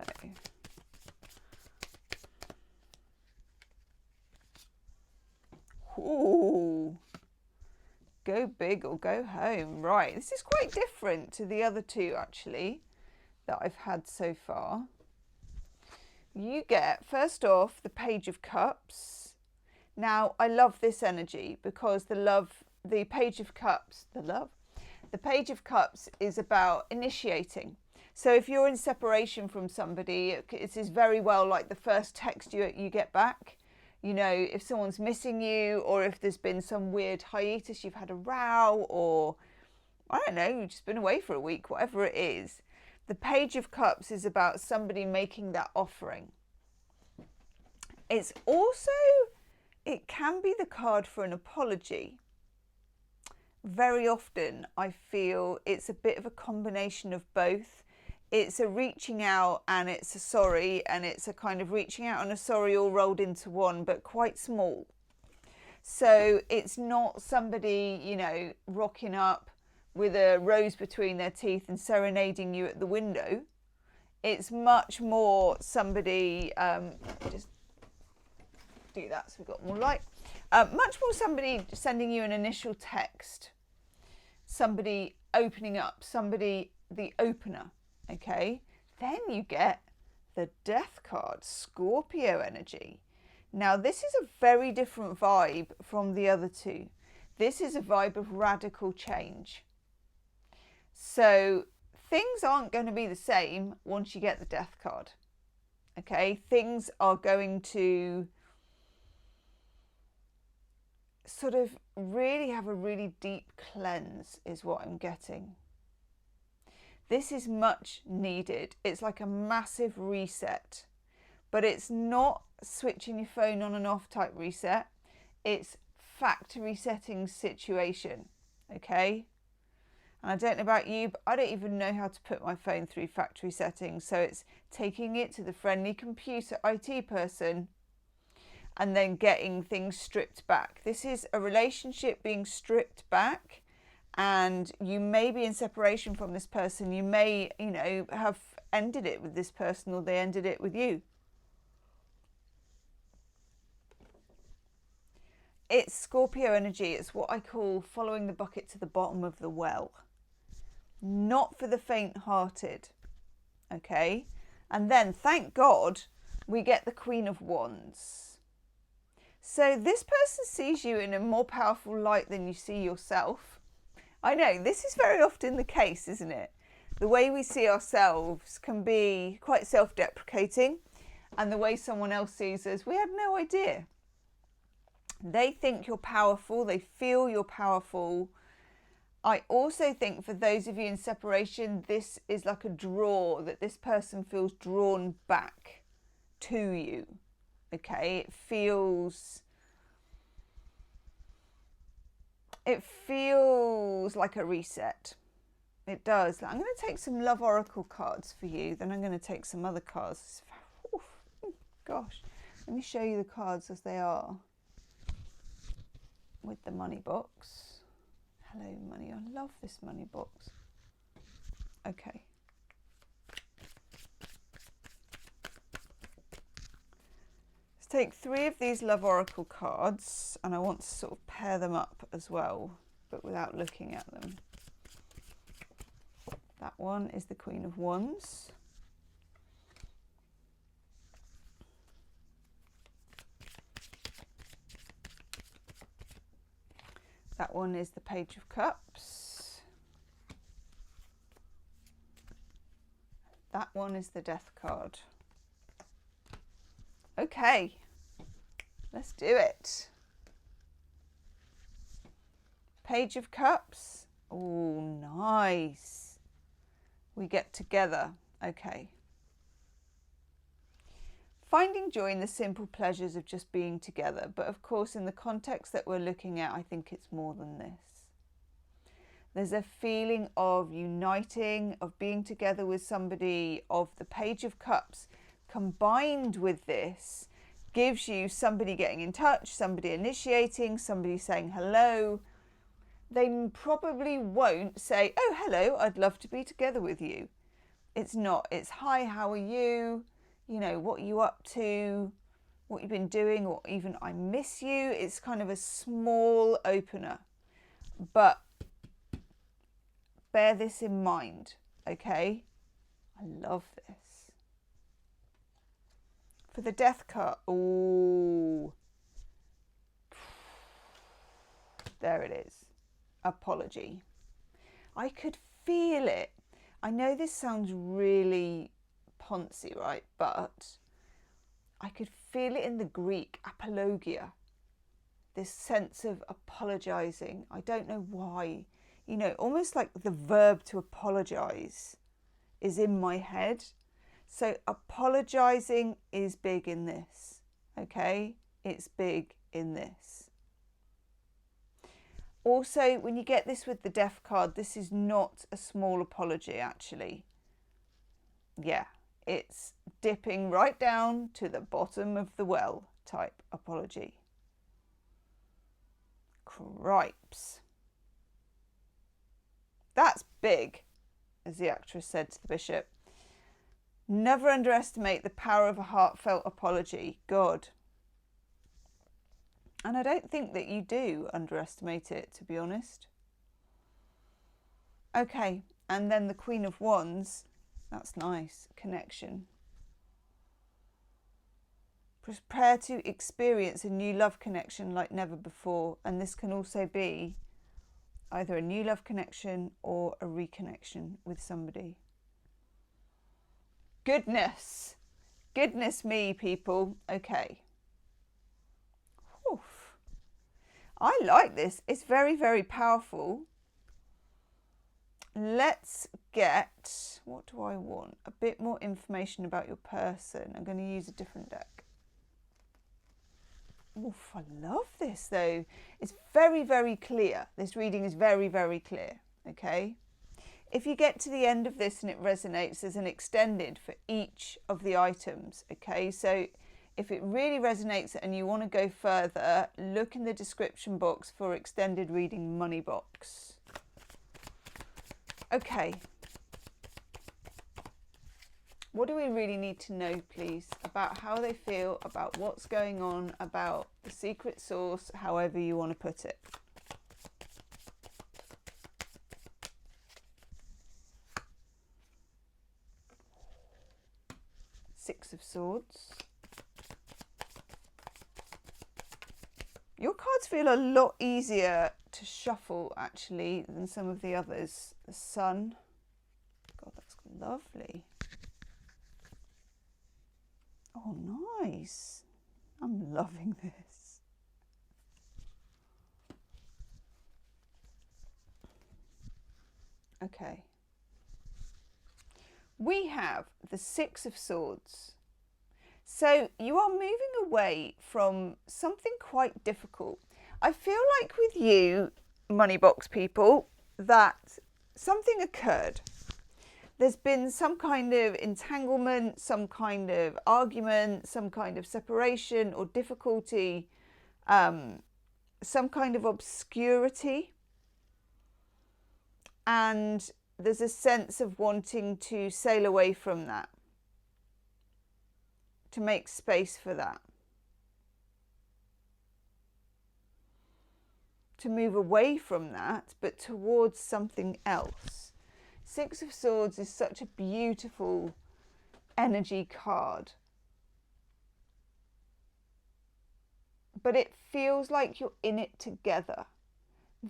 ooh, Go big or go home. Right, this is quite different to the other two actually that I've had so far. You get, first off, the Page of Cups. Now, I love this energy because the Page of Cups is about initiating. So if you're in separation from somebody, it is very well like the first text you get back. You know, if someone's missing you, or if there's been some weird hiatus, you've had a row, or I don't know, you've just been away for a week, whatever it is. The Page of Cups is about somebody making that offering. It's also, it can be the card for an apology. Very often I feel it's a bit of a combination of both. It's a reaching out and it's a sorry, and it's a kind of reaching out and a sorry all rolled into one, but quite small. So it's not somebody, you know, rocking up with a rose between their teeth and serenading you at the window. It's much more somebody, just do that so we've got more light. Much more somebody sending you an initial text, somebody opening up, somebody the opener. Okay, then you get the Death card, Scorpio energy. Now this is a very different vibe from the other two. This is a vibe of radical change. So things aren't going to be the same once you get the Death card. Okay, things are going to sort of really have a really deep cleanse is what I'm getting. This is much needed. It's like a massive reset, but it's not switching your phone on and off type reset. It's factory setting situation, okay? And I don't know about you, but I don't even know how to put my phone through factory settings. So it's taking it to the friendly computer IT person and then getting things stripped back. This is a relationship being stripped back. And you may be in separation from this person. You may, you know, have ended it with this person, or they ended it with you. It's Scorpio energy. It's what I call following the bucket to the bottom of the well. Not for the faint-hearted. Okay? And then, thank God, we get the Queen of Wands. So this person sees you in a more powerful light than you see yourself. I know, this is very often the case, isn't it? The way we see ourselves can be quite self-deprecating, and the way someone else sees us, we had no idea. They think you're powerful, they feel you're powerful. I also think for those of you in separation, this is like a draw, that this person feels drawn back to you. Okay, it feels like a reset. It does. I'm going to take some Love Oracle cards for you, then I'm going to take some other cards. Oof, gosh, let me show you the cards as they are with the money box. Hello money, I love this money box. Okay. Let's take 3 of these Love Oracle cards, and I want to sort of pair them up as well, but without looking at them. That one is the Queen of Wands. That one is the Page of Cups. That one is the Death card. Okay, let's do it. Page of Cups. Oh, nice. We get together. Okay. Finding joy in the simple pleasures of just being together. But of course, in the context that we're looking at, I think it's more than this. There's a feeling of uniting, of being together with somebody, of the Page of Cups combined with this gives you somebody getting in touch, somebody initiating, somebody saying hello. They probably won't say, oh, hello, I'd love to be together with you. It's not. It's, hi, how are you? You know, what are you up to? What you've been doing, or even I miss you. It's kind of a small opener. But bear this in mind, okay? I love this. For the death card, ooh, there it is. Apology. I could feel it. I know this sounds really poncy, right? But I could feel it in the Greek, apologia. This sense of apologizing. I don't know why. You know, almost like the verb to apologize is in my head. So apologizing is big in this, okay? It's big in this. Also, when you get this with the death card, this is not a small apology, actually. Yeah, it's dipping right down to the bottom of the well type apology. Cripes. That's big, as the actress said to the bishop. Never underestimate the power of a heartfelt apology. God. And I don't think that you do underestimate it, to be honest. Okay, and then the Queen of Wands. That's nice. Connection. Prepare to experience a new love connection like never before. And this can also be either a new love connection or a reconnection with somebody. Goodness. Goodness me, people. Okay. Oof. I like this. It's very, very powerful. Let's get, what do I want? A bit more information about your person. I'm going to use a different deck. Oof, I love this though. It's very, very clear. This reading is very, very clear. Okay. If you get to the end of this and it resonates, there's an extended for each of the items. Okay. So if it really resonates and you want to go further, look in the description box for extended reading money box. Okay. What do we really need to know, please, about how they feel, about what's going on, about the secret source, however you want to put it? Six of Swords. Your cards feel a lot easier to shuffle, actually, than some of the others. The Sun. God, that's lovely. Oh, nice. I'm loving this. Okay. We have the Six of Swords. So you are moving away from something quite difficult. I feel like with you, money box people, that something occurred. There's been some kind of entanglement, some kind of argument, some kind of separation or difficulty, some kind of obscurity. And there's a sense of wanting to sail away from that, to make space for that, to move away from that, but towards something else. Six of Swords is such a beautiful energy card. But it feels like you're in it together.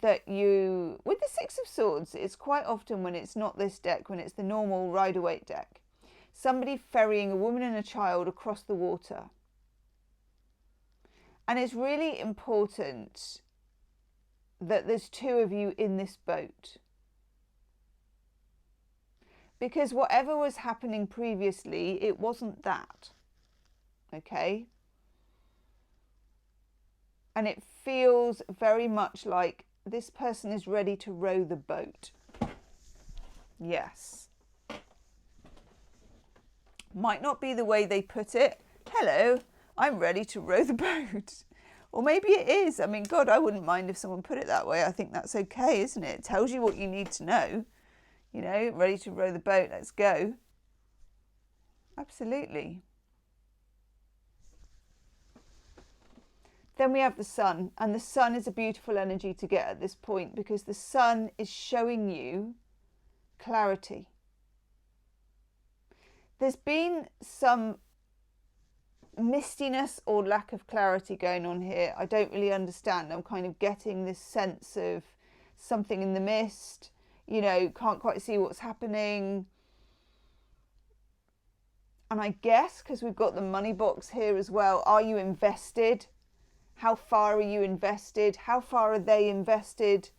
That you, with the Six of Swords, it's quite often when it's not this deck, when it's the normal Rider-Waite deck, somebody ferrying a woman and a child across the water. And it's really important that there's two of you in this boat. Because whatever was happening previously, it wasn't that. Okay? And it feels very much like this person is ready to row the boat. Yes. Might not be the way they put it. Hello, I'm ready to row the boat. Or maybe it is. I mean, God, I wouldn't mind if someone put it that way. I think that's okay, isn't it? It tells you what you need to know. You know, ready to row the boat, let's go. Absolutely. Then we have the sun, and the sun is a beautiful energy to get at this point, because the sun is showing you clarity. There's been some mistiness or lack of clarity going on here. I don't really understand. I'm kind of getting this sense of something in the mist, you know, can't quite see what's happening. And I guess because we've got the money box here as well, are you invested? How far are you invested? How far are they invested?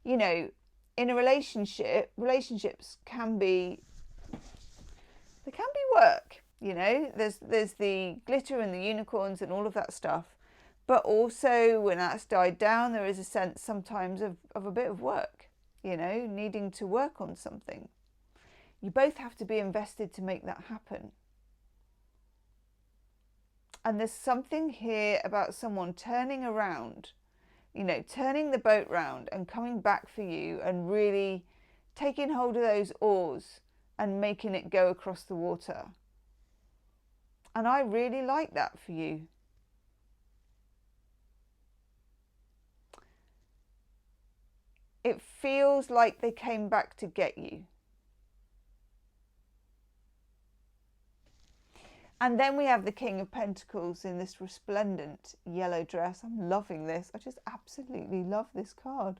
You know, in a relationship, relationships can be, they can be work, you know. There's the glitter and the unicorns and all of that stuff. But also when that's died down, there is a sense sometimes of a bit of work, you know, needing to work on something. You both have to be invested to make that happen. And there's something here about someone turning around, you know, turning the boat round and coming back for you and really taking hold of those oars and making it go across the water. And I really like that for you. It feels like they came back to get you. And then we have the King of Pentacles in this resplendent yellow dress. I'm loving this. I just absolutely love this card.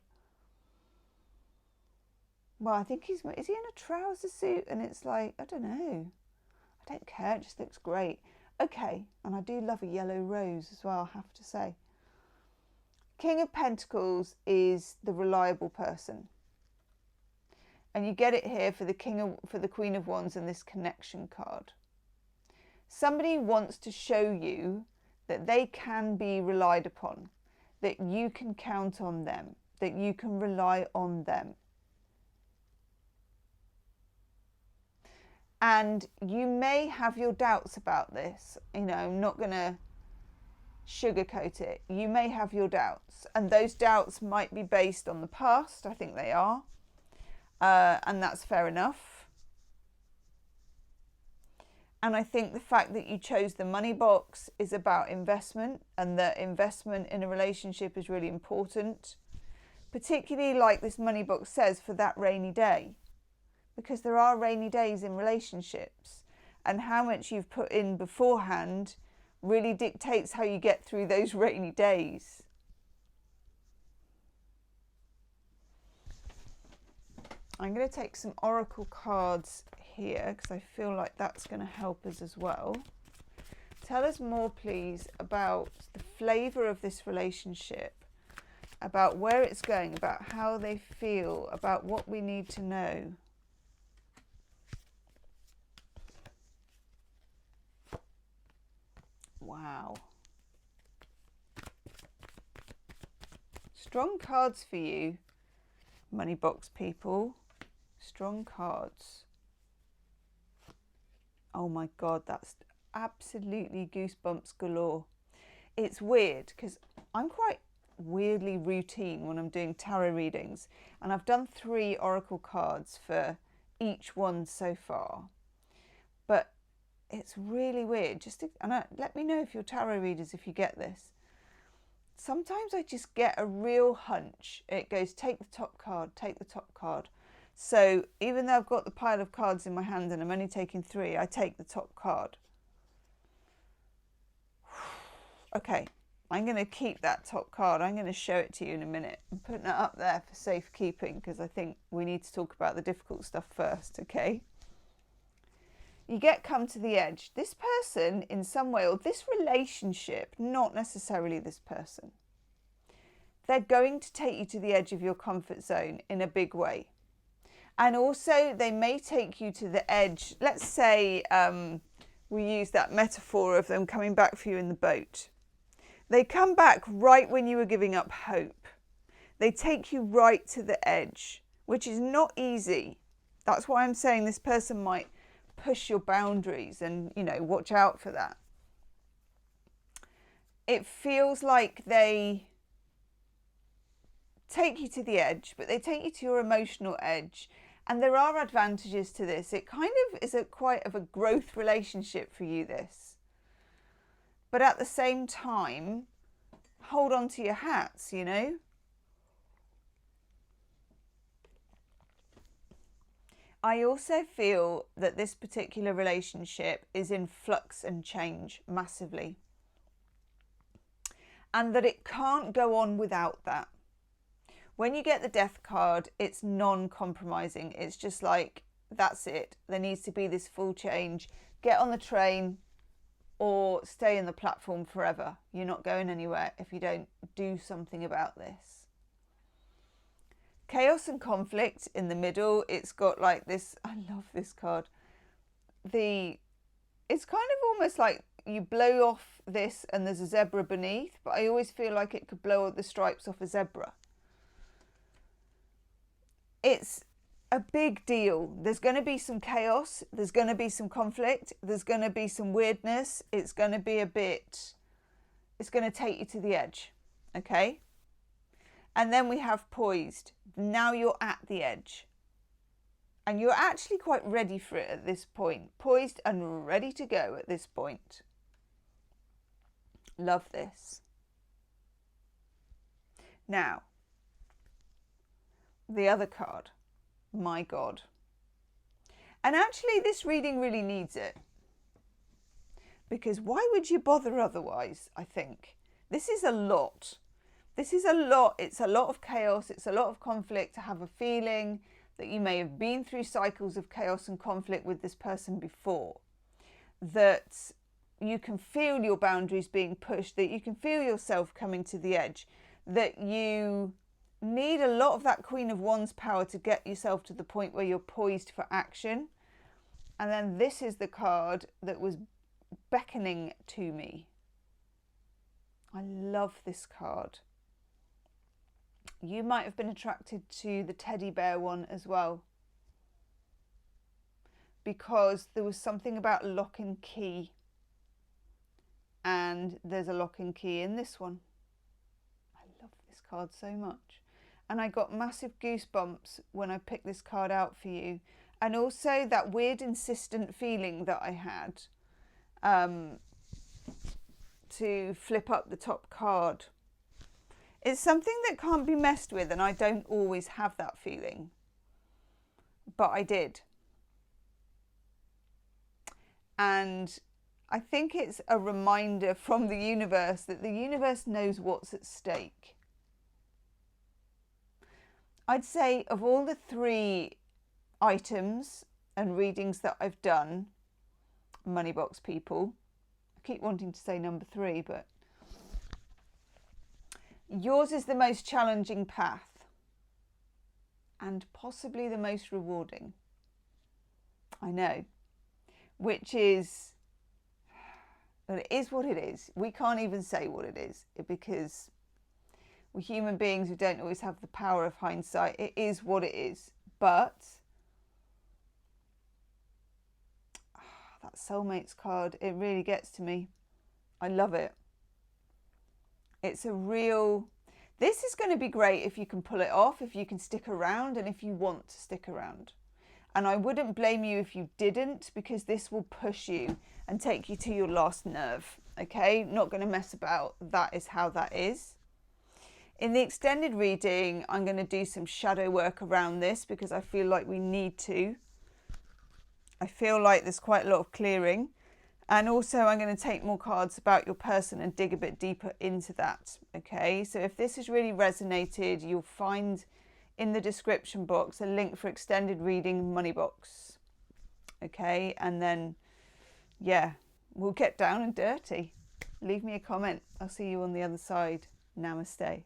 Well, I think is he in a trouser suit? And it's like, I don't know. I don't care. It just looks great. Okay. And I do love a yellow rose as well, I have to say. King of Pentacles is the reliable person. And you get it here for the Queen of Wands and this connection card. Somebody wants to show you that they can be relied upon, that you can count on them, that you can rely on them. And you may have your doubts about this. You know, I'm not going to sugarcoat it. You may have your doubts, and those doubts might be based on the past. I think they are. And that's fair enough. And I think the fact that you chose the money box is about investment, and that investment in a relationship is really important, particularly like this money box says, for that rainy day, because there are rainy days in relationships, and how much you've put in beforehand really dictates how you get through those rainy days. I'm going to take some oracle cards here because I feel like that's going to help us as well. Tell us more, please, about the flavour of this relationship, about where it's going, about how they feel, about what we need to know. Wow. Strong cards for you, money box people. Strong cards. Oh my God, that's absolutely goosebumps galore. It's weird because I'm quite weirdly routine when I'm doing tarot readings, and I've done 3 oracle cards for each one so far. But it's really weird. Let me know if you're tarot readers, if you get this. Sometimes I just get a real hunch. It goes, take the top card, take the top card. So even though I've got the pile of cards in my hand and I'm only taking 3, I take the top card. Okay, I'm going to keep that top card. I'm going to show it to you in a minute. I'm putting it up there for safekeeping because I think we need to talk about the difficult stuff first, okay? You get come to the edge. This person in some way, or this relationship, not necessarily this person, they're going to take you to the edge of your comfort zone in a big way. And also they may take you to the edge. Let's say we use that metaphor of them coming back for you in the boat. They come back right when you were giving up hope. They take you right to the edge, which is not easy. That's why I'm saying this person might push your boundaries, and, you know, watch out for that. It feels like they take you to the edge, but they take you to your emotional edge. And there are advantages to this. It kind of is quite of a growth relationship for you, this. But at the same time, hold on to your hats, you know. I also feel that this particular relationship is in flux and change massively, and that it can't go on without that. When you get the Death card, it's non-compromising. It's just like, that's it. There needs to be this full change. Get on the train or stay in the platform forever. You're not going anywhere if you don't do something about this. Chaos and conflict in the middle. It's got like this, I love this card. It's kind of almost like you blow off this and there's a zebra beneath, but I always feel like it could blow the stripes off a zebra. It's a big deal. There's going to be some chaos. There's going to be some conflict. There's going to be some weirdness. It's going to be it's going to take you to the edge. Okay? And then we have poised. Now you're at the edge. And you're actually quite ready for it at this point. Poised and ready to go at this point. Love this. Now, the other card. My God. And actually this reading really needs it. Because why would you bother otherwise, I think? This is a lot. This is a lot. It's a lot of chaos. It's a lot of conflict. To have a feeling that you may have been through cycles of chaos and conflict with this person before. That you can feel your boundaries being pushed. That you can feel yourself coming to the edge. That you need a lot of that Queen of Wands power to get yourself to the point where you're poised for action. And then this is the card that was beckoning to me. I love this card. You might have been attracted to the teddy bear one as well, because there was something about lock and key, and there's a lock and key in this one. I love this card so much, and I got massive goosebumps when I picked this card out for you, and also that weird insistent feeling that I had to flip up the top card. It's something that can't be messed with, and I don't always have that feeling, but I did. And I think it's a reminder from the universe that the universe knows what's at stake. I'd say of all the 3 items and readings that I've done, money box people, I keep wanting to say number 3, but yours is the most challenging path and possibly the most rewarding. I know, which is, well, it is what it is. We can't even say what it is because we're human beings who don't always have the power of hindsight. It is what it is. But that soulmates card, it really gets to me. I love it. It's a real, this is going to be great if you can pull it off, if you can stick around, and if you want to stick around. And I wouldn't blame you if you didn't, because this will push you and take you to your last nerve. Okay, not going to mess about. That is how that is. In the extended reading, I'm going to do some shadow work around this because I feel like we need to. I feel like there's quite a lot of clearing. And also I'm going to take more cards about your person and dig a bit deeper into that. Okay, so if this has really resonated, you'll find in the description box a link for extended reading money box. Okay, and then, yeah, we'll get down and dirty. Leave me a comment. I'll see you on the other side. Namaste.